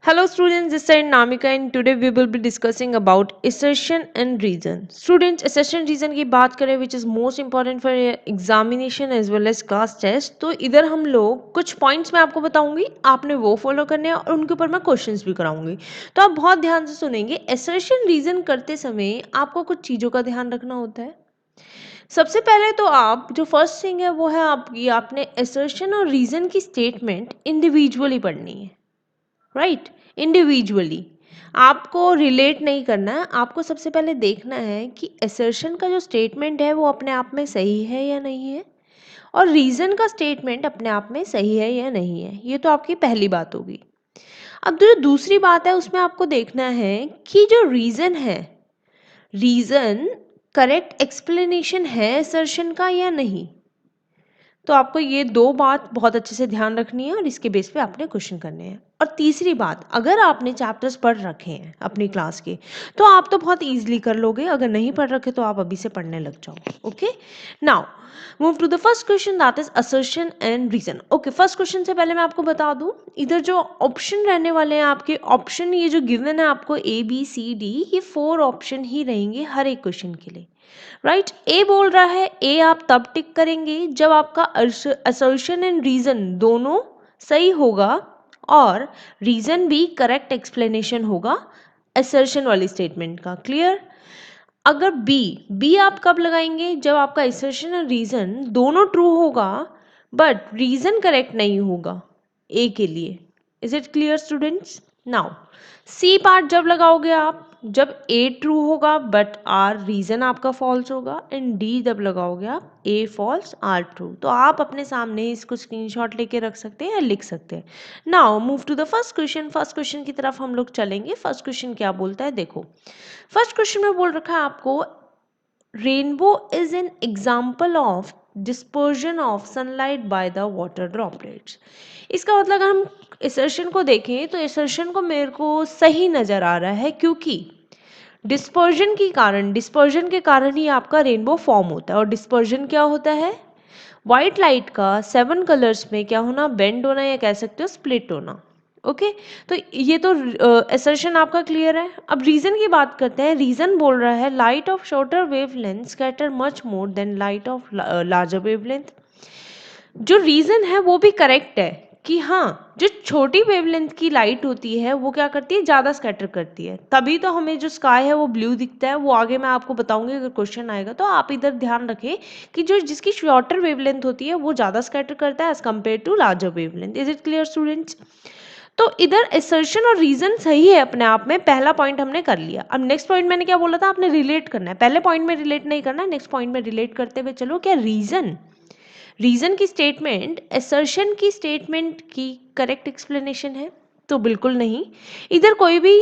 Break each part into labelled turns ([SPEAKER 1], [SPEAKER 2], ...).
[SPEAKER 1] Hello students, this is Namika and today we will be discussing about assertion and reason. Students, assertion reason की बात करें which is most important for examination as well as class test. तो इधर हम लोग कुछ points मैं आपको बताऊंगी, आपने वो फॉलो करने हैं और उनके ऊपर मैं क्वेश्चंस भी कराऊंगी. तो आप बहुत ध्यान से सुनेंगे. assertion reason करते समय आपको कुछ चीज़ों का ध्यान रखना होता है. सबसे पहले तो आप जो फर्स्ट थिंग है वो है आपकी आपने assertion और reason की स्टेटमेंट इंडिविजुअली पढ़नी है. राइट, इंडिविजुअली आपको रिलेट नहीं करना है. आपको सबसे पहले देखना है कि असर्शन का जो स्टेटमेंट है वो अपने आप में सही है या नहीं है, और रीज़न का स्टेटमेंट अपने आप में सही है या नहीं है. ये तो आपकी पहली बात होगी. अब जो दूसरी बात है उसमें आपको देखना है कि जो रीज़न है, रीज़न करेक्ट एक्सप्लेनेशन है असर्शन का या नहीं. तो आपको ये दो बात बहुत अच्छे से ध्यान रखनी है और इसके बेस पे आपने क्वेश्चन करने हैं. और तीसरी बात, अगर आपने चैप्टर्स पढ़ रखे हैं अपनी क्लास के तो आप तो बहुत ईजिली कर लोगे. अगर नहीं पढ़ रखे तो आप अभी से पढ़ने लग जाओ. Okay, now move to the first question, that is assertion and reason. Okay, first question से पहले मैं आपको बता दूं, इधर जो ऑप्शन रहने वाले हैं आपके, ऑप्शन ये जो गिवन है आपको ए बी सी डी, ये 4 ऑप्शन ही रहेंगे हर एक क्वेश्चन के लिए. राइट, ए बोल रहा है, ए आप तब टिक करेंगे जब आपका असर्शन एंड रीजन दोनों सही होगा और रीजन भी करेक्ट एक्सप्लेनेशन होगा असर्शन वाली स्टेटमेंट का. क्लियर. अगर बी, बी आप कब लगाएंगे जब आपका असर्शन और रीजन दोनों ट्रू होगा बट रीजन करेक्ट नहीं होगा ए के लिए. Is it clear students? Now C part जब लगाओगे आप जब ए ट्रू होगा बट आर रीजन आपका फॉल्स होगा, एंड डी जब लगाओगे आप ए फॉल्स आर ट्रू. तो आप अपने सामने इसको स्क्रीनशॉट लेके रख सकते हैं या लिख सकते हैं. Now move to the first question. First question की तरफ हम लोग चलेंगे. फर्स्ट क्वेश्चन क्या बोलता है देखो. फर्स्ट क्वेश्चन में बोल रखा है आपको, rainbow is an example of dispersion of sunlight by the water droplets. इसका मतलब अगर हम असर्शन को देखें तो असर्शन को मेरे को सही नज़र आ रहा है, क्योंकि डिस्पर्जन के कारण ही आपका रेनबो फॉर्म होता है. और डिस्पर्जन क्या होता है? वाइट लाइट का 7 कलर्स में क्या होना, बेंड होना, या कह सकते हो स्प्लिट होना. ओके, तो ये तो असर्शन आपका क्लियर है. अब रीजन की बात करते हैं. रीजन बोल रहा है light of shorter wavelength scatter much more than light of larger wavelength. जो रीजन है वो भी करेक्ट है कि हाँ, जो छोटी वेवलेंथ की लाइट होती है वो क्या करती है, ज़्यादा स्कैटर करती है. तभी तो हमें जो स्काई है वो ब्लू दिखता है. वो आगे मैं आपको बताऊंगी अगर क्वेश्चन आएगा. तो आप इधर ध्यान रखें कि जो जिसकी शॉर्टर वेवलेंथ होती है वो ज़्यादा स्कैटर करता है as compare to larger wavelength. Is it clear students? तो इधर असर्शन और रीजन सही है अपने आप में. पहला पॉइंट हमने कर लिया. अब नेक्स्ट पॉइंट मैंने क्या बोला था, आपने रिलेट करना है. पहले पॉइंट में रिलेट नहीं करना है, नेक्स्ट पॉइंट में रिलेट करते हुए चलो. क्या रीजन की स्टेटमेंट असर्शन की स्टेटमेंट की करेक्ट एक्सप्लेनेशन है? तो बिल्कुल नहीं. इधर कोई भी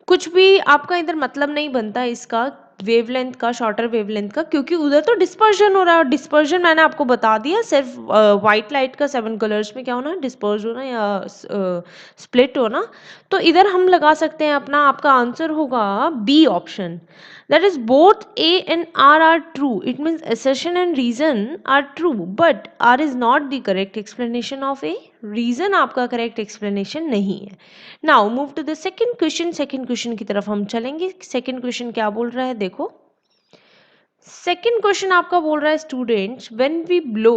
[SPEAKER 1] कुछ भी आपका इधर मतलब नहीं बनता इसका, वेवलेंथ का, शॉर्टर वेवलेंथ का, क्योंकि उधर तो डिस्पर्जन हो रहा है. और डिस्पर्जन मैंने आपको बता दिया, सिर्फ व्हाइट लाइट का 7 कलर्स में क्या होना, डिस्पर्ज होना या स्प्लिट होना. तो इधर हम लगा सकते हैं अपना, आपका आंसर होगा B option. That is both A and R true. It means assertion and reason are true but r is not the correct explanation of a. Reason आपका करेक्ट एक्सप्लेनेशन नहीं है. Now move to the second question. Second question की तरफ हम चलेंगे. Second question क्या बोल रहा है देखो. सेकंड क्वेश्चन आपका बोल रहा है students, when we blow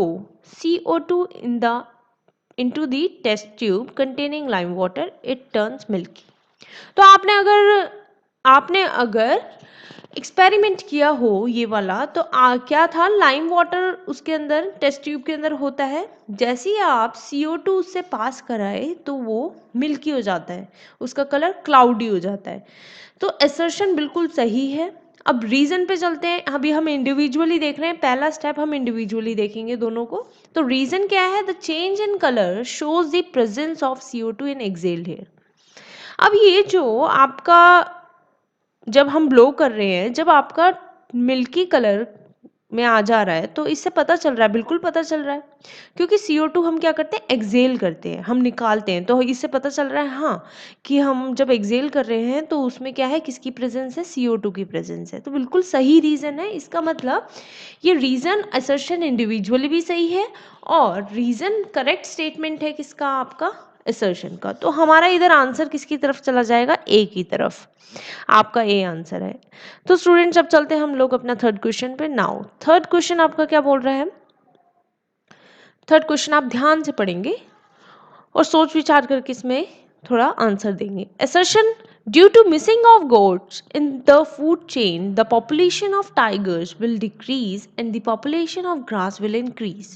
[SPEAKER 1] CO2 into the test tube containing lime water it turns milky. तो आपने अगर एक्सपेरिमेंट किया हो ये वाला, तो क्या था, लाइम वाटर उसके अंदर टेस्ट ट्यूब के अंदर होता है. जैसे ही आप CO2 उससे पास कराए तो वो मिल्की हो जाता है, उसका कलर क्लाउडी हो जाता है. तो असर्शन बिल्कुल सही है. अब रीजन पे चलते हैं. अभी हम इंडिविजुअली देख रहे हैं, पहला स्टेप हम इंडिविजुअली देखेंगे दोनों को. तो रीजन क्या है, the change in colour shows the presence of CO2 in excelled air. अब ये जो आपका, जब हम ब्लो कर रहे हैं, जब आपका मिल्की कलर में आ जा रहा है तो इससे पता चल रहा है, बिल्कुल पता चल रहा है, क्योंकि CO2 हम क्या करते हैं, एक्सेल करते हैं, हम निकालते हैं. तो इससे पता चल रहा है हाँ कि हम जब एक्सेल कर रहे हैं तो उसमें क्या है, किसकी प्रेजेंस है, CO2 की प्रेजेंस है. तो बिल्कुल सही रीज़न है. इसका मतलब ये रीज़न असर्शन इंडिविजुअली भी सही है और रीज़न करेक्ट स्टेटमेंट है किसका, आपका assertion का। तो हमारा इधर आंसर किसकी तरफ चला जाएगा? ए की तरफ। आपका ए आंसर है। तो स्टूडेंट्स अब चलते हैं हम लोग अपना थर्ड क्वेश्चन पे। नाउ थर्ड क्वेश्चन आपका क्या बोल रहा है? थर्ड क्वेश्चन आप ध्यान से पढ़ेंगे और सोच विचार करके इसमें थोड़ा आंसर देंगे। assertion due to missing of goats in the food chain the population of tigers will decrease and the population of grass will increase।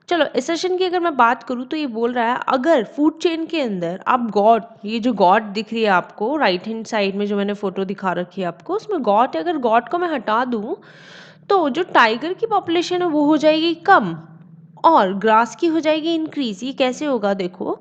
[SPEAKER 1] चलो assertion की अगर मैं बात करूँ तो ये बोल रहा है अगर फूड चेन के अंदर आप गॉट, ये जो गॉट दिख रही है आपको राइट हैंड साइड में जो मैंने फोटो दिखा रखी है आपको, उसमें गॉट है, अगर गॉट को मैं हटा दूँ तो जो टाइगर की पॉपुलेशन है वो हो जाएगी कम और ग्रास की हो जाएगी इंक्रीज। ये कैसे होगा? देखो,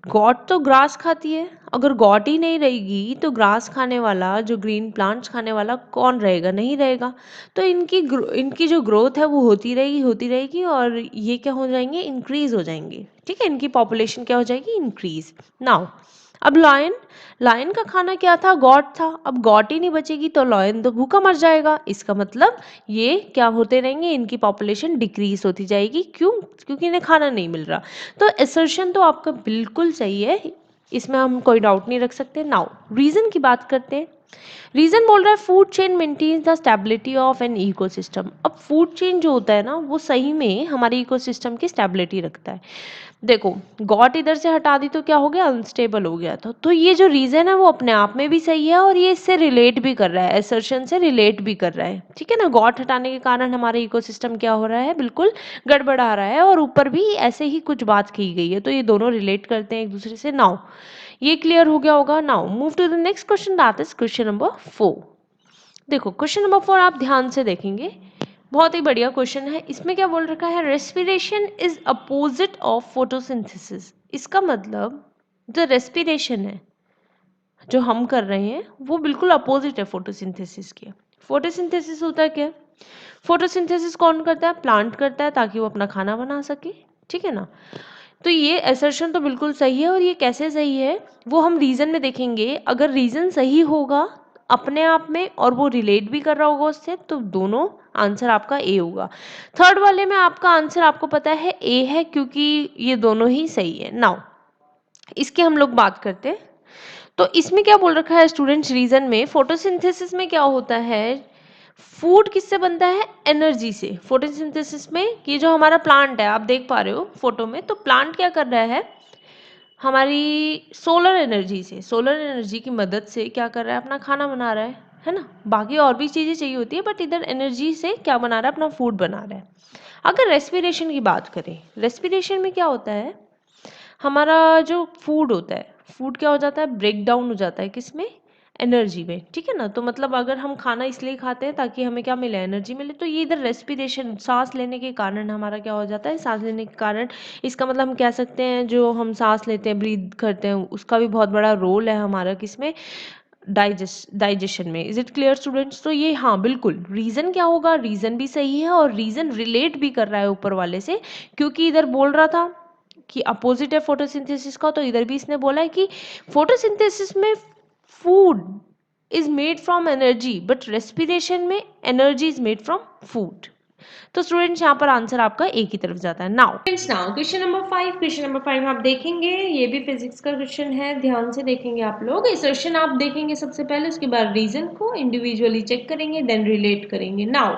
[SPEAKER 1] गॉट तो ग्रास खाती है, अगर गॉट ही नहीं रहेगी तो ग्रास खाने वाला, जो ग्रीन प्लांट्स खाने वाला कौन रहेगा? नहीं रहेगा। तो इनकी जो ग्रोथ है वो होती रहेगी और ये क्या हो जाएंगे? इंक्रीज हो जाएंगे। ठीक है, इनकी पॉपुलेशन क्या हो जाएगी? इंक्रीज। नाउ अब लायन, लायन का खाना क्या था? गॉट था। अब गॉट ही नहीं बचेगी तो लायन तो भूखा मर जाएगा। इसका मतलब ये क्या होते रहेंगे? इनकी पॉपुलेशन डिक्रीज होती जाएगी। क्यों? क्योंकि इन्हें खाना नहीं मिल रहा। तो असर्शन तो आपका बिल्कुल सही है, इसमें हम कोई डाउट नहीं रख सकते। नाउ रीजन की बात करते हैं। रीजन बोल रहा है food chain maintains the stability of an ecosystem. अब फूड चेन जो होता है ना वो सही में हमारे इकोसिस्टम की स्टेबिलिटी रखता है। देखो, गॉट इधर से हटा दी तो क्या हो गया? अनस्टेबल हो गया था। तो ये जो रीजन है वो अपने आप में भी सही है और ये इससे रिलेट भी कर रहा है, असर्शन से रिलेट भी कर रहा है। ठीक है ना, गॉट हटाने के कारण हमारे इकोसिस्टम क्या हो रहा है? बिल्कुल गड़बड़ा रहा है और ऊपर भी ऐसे ही कुछ बात की गई है। तो ये दोनों रिलेट करते हैं एक दूसरे से। नाउ ये क्लियर हो गया होगा। Now move to the next question, that is question number 4। देखो क्वेश्चन नंबर 4 आप ध्यान से देखेंगे, बहुत ही बढ़िया क्वेश्चन है। इसमें क्या बोल रखा है? Respiration is opposite of photosynthesis. इसका मतलब जो रेस्पिरेशन है जो हम कर रहे हैं वो बिल्कुल अपोजिट है फोटोसिंथेसिस के। फोटोसिंथेसिस होता है क्या? फोटोसिंथेसिस कौन करता है? प्लांट करता है ताकि वो अपना खाना बना सके। ठीक है ना, तो ये असर्शन तो बिल्कुल सही है। और ये कैसे सही है वो हम रीजन में देखेंगे। अगर रीजन सही होगा अपने आप में और वो रिलेट भी कर रहा होगा उससे, तो दोनों आंसर आपका ए होगा। थर्ड वाले में आपका आंसर आपको पता है ए है क्योंकि ये दोनों ही सही है। नाउ इसके हम लोग बात करते हैं। तो इसमें क्या बोल रखा है स्टूडेंट्स? रीजन में फोटोसिंथेसिस में क्या होता है? फूड किससे बनता है? एनर्जी से। फोटोसिंथेसिस में ये जो हमारा प्लांट है आप देख पा रहे हो फोटो में, तो प्लांट क्या कर रहा है? हमारी सोलर एनर्जी से, सोलर एनर्जी की मदद से क्या कर रहा है? अपना खाना बना रहा है ना। बाकी और भी चीज़ें चाहिए होती है बट इधर एनर्जी से क्या बना रहा है? अपना फूड बना रहा है। अगर रेस्पिरेशन की बात करें, रेस्पिरेशन में क्या होता है? हमारा जो फूड होता है, फूड क्या हो जाता है? ब्रेक डाउन हो जाता है किसमें? एनर्जी में। ठीक है ना, तो मतलब अगर हम खाना इसलिए खाते हैं ताकि हमें क्या मिले? एनर्जी मिले। तो ये इधर रेस्पिरेशन, सांस लेने के कारण हमारा क्या हो जाता है? सांस लेने के कारण, इसका मतलब हम कह सकते हैं जो हम सांस लेते हैं, ब्रीथ करते हैं, उसका भी बहुत बड़ा रोल है हमारा किसमें? डाइजेशन में। Is it clear students? तो ये हाँ बिल्कुल रीजन क्या होगा? रीजन भी सही है और रीजन रिलेट भी कर रहा है ऊपर वाले से, क्योंकि इधर बोल रहा था कि अपोजिट है फोटोसिंथेसिस का, तो इधर भी इसने बोला है कि फोटोसिंथेसिस में food is made from energy but respiration में energy is made from food. तो स्टूडेंट्स यहाँ पर आंसर आपका ए की तरफ जाता है। Now now question number 5, question number 5 आप देखेंगे, ये भी फिजिक्स का क्वेश्चन है, ध्यान से देखेंगे आप लोग। इस क्वेश्चन आप देखेंगे सबसे पहले, उसके बाद रीजन को इंडिविजुअली चेक करेंगे, देन रिलेट करेंगे। Now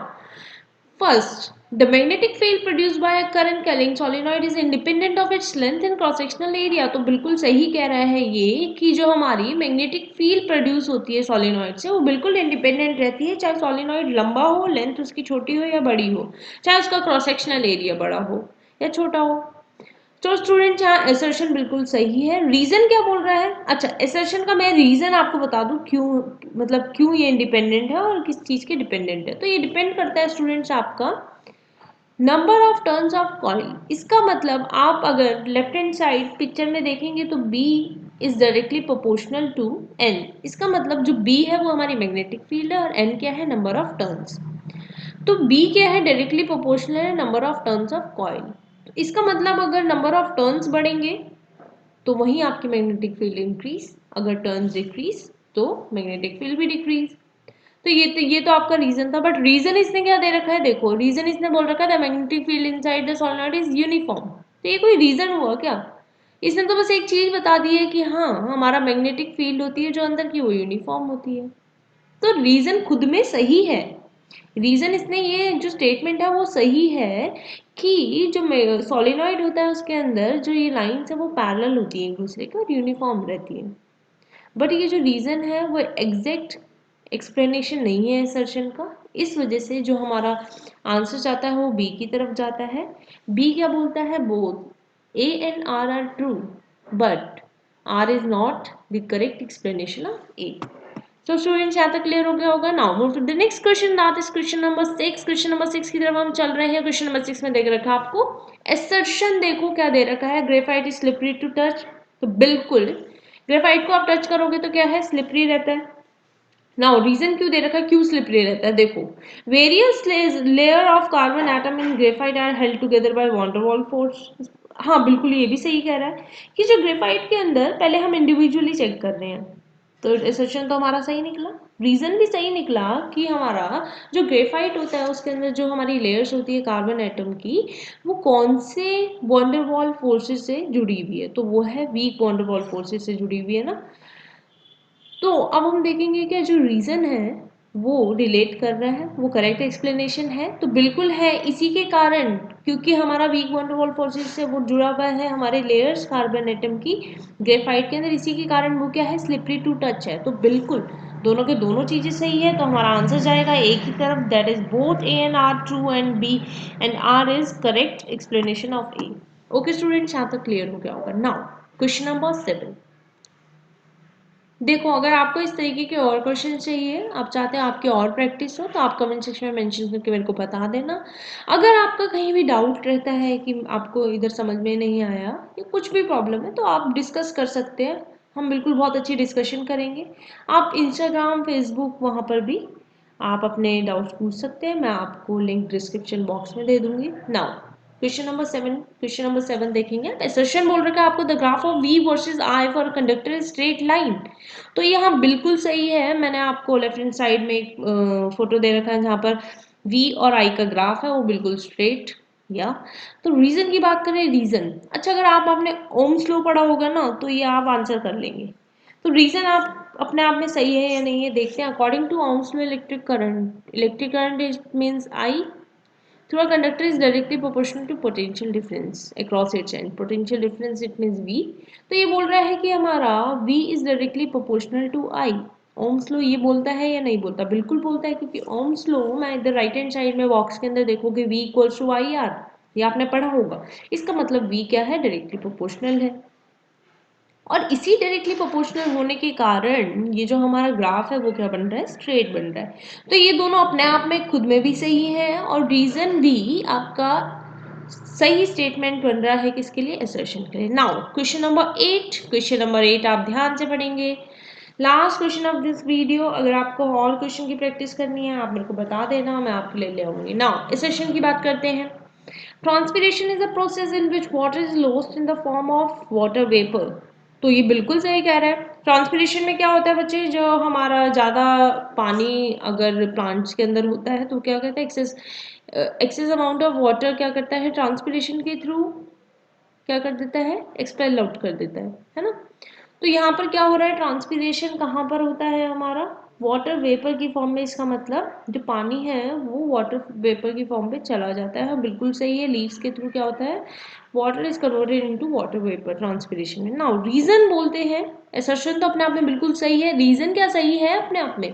[SPEAKER 1] first, the magnetic field produced by a current carrying solenoid is independent of its length and cross sectional area। तो बिल्कुल सही कह रहा है ये कि जो हमारी मैग्नेटिक फील्ड प्रोड्यूस होती है सोलेनॉइड से वो बिल्कुल इंडिपेंडेंट रहती है, चाहे सोलेनॉइड लंबा हो, लेंथ उसकी छोटी हो या बड़ी हो, चाहे उसका क्रॉस सेक्शनल एरिया बड़ा हो या छोटा हो। तो स्टूडेंट यहाँ एसर्शन बिल्कुल सही है। रीजन क्या बोल रहा है? अच्छा, एसर्शन का मैं रीजन आपको बता दूं क्यों, मतलब क्यों ये इंडिपेंडेंट है और किस चीज के डिपेंडेंट है। तो ये डिपेंड करता है स्टूडेंट्स आपका number of turns of coil. इसका मतलब आप अगर लेफ्ट हैंड साइड पिक्चर में देखेंगे तो B is directly proportional to N। इसका मतलब जो B है वो हमारी मैग्नेटिक फील्ड है और N क्या है? Number of turns. तो B क्या है? डायरेक्टली प्रोपोर्शनल है number of turns of coil. तो इसका मतलब अगर नंबर ऑफ टर्न्स बढ़ेंगे तो वहीं आपकी मैग्नेटिक फील्ड इंक्रीज, अगर टर्न्स डिक्रीज तो मैग्नेटिक फील्ड भी डिक्रीज। तो ये तो आपका रीजन था, बट रीजन इसने क्या दे रखा है? देखो, रीजन इसने बोल रखा था magnetic field inside the solenoid is uniform. तो ये कोई रीजन हुआ क्या? इसने तो बस एक चीज बता दी है कि हाँ हमारा मैग्नेटिक फील्ड होती है जो अंदर की वो यूनिफॉर्म होती है। तो रीजन खुद में सही है, रीजन इसने ये जो स्टेटमेंट है वो सही है कि जो सोलिनॉइड होता है उसके अंदर जो ये लाइंस है वो पैरेलल होती है एक दूसरे के और यूनिफॉर्म रहती है। बट ये जो रीजन है वो एग्जैक्ट एक्सप्लेनेशन नहीं है असर्शन का। इस वजह से जो हमारा आंसर जाता है वो बी की तरफ जाता है। बी क्या बोलता है, both A and R true but R is not the correct explanation of A. तो स्टूडेंट्स यहाँ तक क्लियर हो गया होगा। Now move to the next question, that is question number 6। Question number 6 की तरफ हम चल रहे हैं। क्वेश्चन नंबर 6 में देख रखा है आपको एसर्शन, देखो क्या दे रखा है, graphite is slippery to touch. तो बिल्कुल ग्रेफाइट को आप टच करोगे तो क्या है, स्लिपरी रहता है। नाउ रीजन क्यों दे रखा है, क्यों स्लिपरी रहता है, देखो various layer of carbon atom in graphite are held together by van der Waals force. हाँ बिल्कुल ये भी सही कह रहा है कि जो ग्रेफाइट के अंदर पहले हम इंडिविजुअली चेक कर रहे हैं, तो एसर्शन तो हमारा सही निकला। रीजन भी सही निकला कि हमारा जो ग्रेफाइट होता है उसके अंदर जो हमारी लेयर्स होती है कार्बन एटम की, वो कौन से वंडरवॉल फोर्सेस से जुड़ी हुई है, तो वो है वीक वंडरवॉल फोर्सेस से जुड़ी हुई है ना। तो अब हम देखेंगे कि जो रीज़न है वो रिलेट कर रहा है, वो करेक्ट एक्सप्लेनेशन है, तो बिल्कुल है इसी के कारण, क्योंकि हमारा weak van der Waals forces से वो जुड़ा हुआ है हमारे लेयर्स कार्बन एटम की ग्रेफाइट के अंदर, इसी के कारण वो क्या है, स्लिपरी टू टच है। तो बिल्कुल दोनों के दोनों चीज़ें सही है, तो हमारा आंसर जाएगा ए की तरफ, that is both A and R true and B and R is correct explanation of A. Okay students, यहाँ तक क्लियर हो गया होगा। Now question number 7। देखो अगर आपको इस तरीके के और क्वेश्चन चाहिए, आप चाहते हैं आपकी और प्रैक्टिस हो, तो आप कमेंट सेक्शन में मेंशन करके मेरे को बता देना। अगर आपका कहीं भी डाउट रहता है कि आपको इधर समझ में नहीं आया या कुछ भी प्रॉब्लम है, तो आप डिस्कस कर सकते हैं, हम बिल्कुल बहुत अच्छी डिस्कशन करेंगे। आप इंस्टाग्राम फेसबुक वहाँ पर भी आप अपने डाउट्स पूछ सकते हैं, मैं आपको लिंक डिस्क्रिप्शन बॉक्स में दे दूंगी। नाउ क्वेश्चन नंबर 7 देखेंगे। एसर्शन बोल रखा है आपको the graph of V versus I for conductor straight line. तो ये हाँ बिल्कुल सही है, मैंने आपको लेफ्ट हैंड साइड में एक फोटो दे रखा है जहाँ पर वी और आई का ग्राफ है वो बिल्कुल स्ट्रेट। या तो रीजन की बात करें, रीजन अच्छा अगर आप आपने ओम्स लॉ पढ़ा होगा ना तो ये आप आंसर कर लेंगे। तो रीजन आप अपने आप में सही है या नहीं है देखते हैं। According to Ohm's law electric current is means I through a conductor is directly proportional to potential difference across its end. Potential difference it means V। तो ये बोल रहा है कि हमारा V is directly proportional to I। Ohm's law ये बोलता है या नहीं बोलता, बिल्कुल बोलता है, क्योंकि ओम्स लो मैं इधर राइट हैंड साइड में बॉक्स के अंदर देखोगे V equals to I R, ये आपने पढ़ा होगा। इसका मतलब V क्या है, डायरेक्टली प्रोपोर्शनल है। और इसी डायरेक्टली प्रोपोर्शनल होने के कारण ये जो हमारा ग्राफ है वो क्या बन रहा है, स्ट्रेट बन रहा है। तो ये दोनों अपने आप में खुद में भी सही है और रीजन भी आपका सही स्टेटमेंट बन रहा है किसके लिए, असर्शन के लिए। नाउ क्वेश्चन नंबर 8 आप ध्यान से पढ़ेंगे। Last question of this video, अगर आपको और क्वेश्चन की प्रैक्टिस करनी है आप मेरे को बता देना, मैं आपके लिए ले आऊंगी। नाउ असर्शन की बात करते हैं। Transpiration is a process in which water is lost in the form of water vapour. तो ये बिल्कुल सही कह रहा है। ट्रांसपिरेशन में क्या होता है बच्चे, जो हमारा ज़्यादा पानी अगर प्लांट्स के अंदर होता है तो क्या कहता है, एक्सेस अमाउंट ऑफ वाटर क्या करता है, ट्रांसपिरेशन के थ्रू क्या कर देता है, एक्सपेल आउट कर देता है ना। तो यहाँ पर क्या हो रहा है, ट्रांसपिरेशन कहाँ पर होता है हमारा, वाटर वेपर की फॉर्म में। इसका मतलब जो पानी है वो वाटर वेपर की फॉर्म पे चला जाता है। बिल्कुल सही है, लीव्स के थ्रू क्या होता है, water is converted into water vapour transpiration में। नाउ रीजन बोलते हैं, असर्शन तो अपने आप में बिल्कुल सही है, रीजन क्या सही है अपने आप में,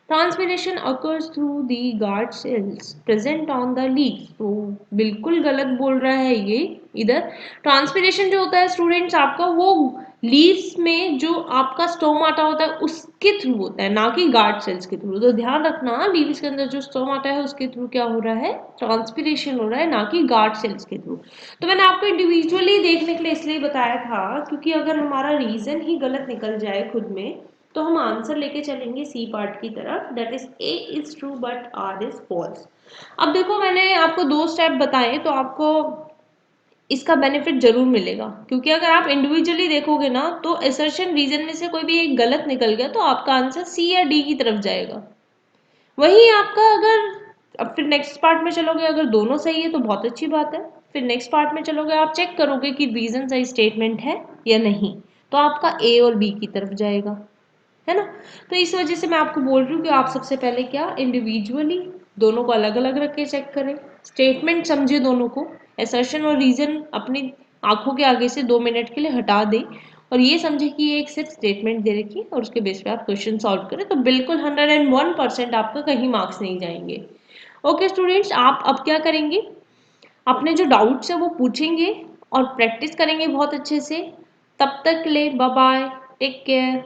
[SPEAKER 1] transpiration occurs through the guard cells present on the leaf. तो बिल्कुल गलत बोल रहा है ये इधर। ट्रांसपिरेशन जो होता है स्टूडेंट्स आपका वो लीव्स में जो आपका स्टोमाटा होता है उसके थ्रू होता है, ना कि गार्ड सेल्स के थ्रू। तो ध्यान रखना लीव्स के अंदर जो स्टोमाटा है उसके थ्रू क्या हो रहा है, ट्रांसपिरेशन हो रहा है, ना कि गार्ड सेल्स के थ्रू। तो मैंने आपको इंडिविजुअली देखने के लिए इसलिए बताया था, क्योंकि अगर हमारा रीजन ही गलत निकल जाए खुद में तो हम आंसर लेके चलेंगे सी पार्ट की तरफ, that is A is true but R is false. अब देखो मैंने आपको 2 स्टेप बताए तो आपको इसका बेनिफिट जरूर मिलेगा, क्योंकि अगर आप इंडिविजुअली देखोगे ना तो असर्शन रीजन में से कोई भी एक गलत निकल गया तो आपका आंसर सी या डी की तरफ जाएगा। वहीं आपका अगर अब फिर नेक्स्ट पार्ट में चलोगे अगर दोनों सही है तो बहुत अच्छी बात है, फिर नेक्स्ट पार्ट में चलोगे, आप चेक करोगे कि रीज़न सही स्टेटमेंट है या नहीं, तो आपका ए और बी की तरफ जाएगा, है ना। तो इस वजह से मैं आपको बोल रही हूँ कि आप सबसे पहले क्या इंडिविजुअली दोनों को अलग अलग रख के चेक करें, स्टेटमेंट समझे दोनों को, असर्शन और रीज़न अपनी आंखों के आगे से 2 मिनट के लिए हटा दें और ये समझे कि ये एक सिर्फ स्टेटमेंट दे रखी है और उसके बेस पे आप क्वेश्चन सॉल्व करें, तो बिल्कुल 101% आपका कहीं मार्क्स नहीं जाएंगे। ओके स्टूडेंट्स, आप अब क्या करेंगे, अपने जो डाउट्स है वो पूछेंगे और प्रैक्टिस करेंगे बहुत अच्छे से। तब तक ले बाय बाय, टेक केयर।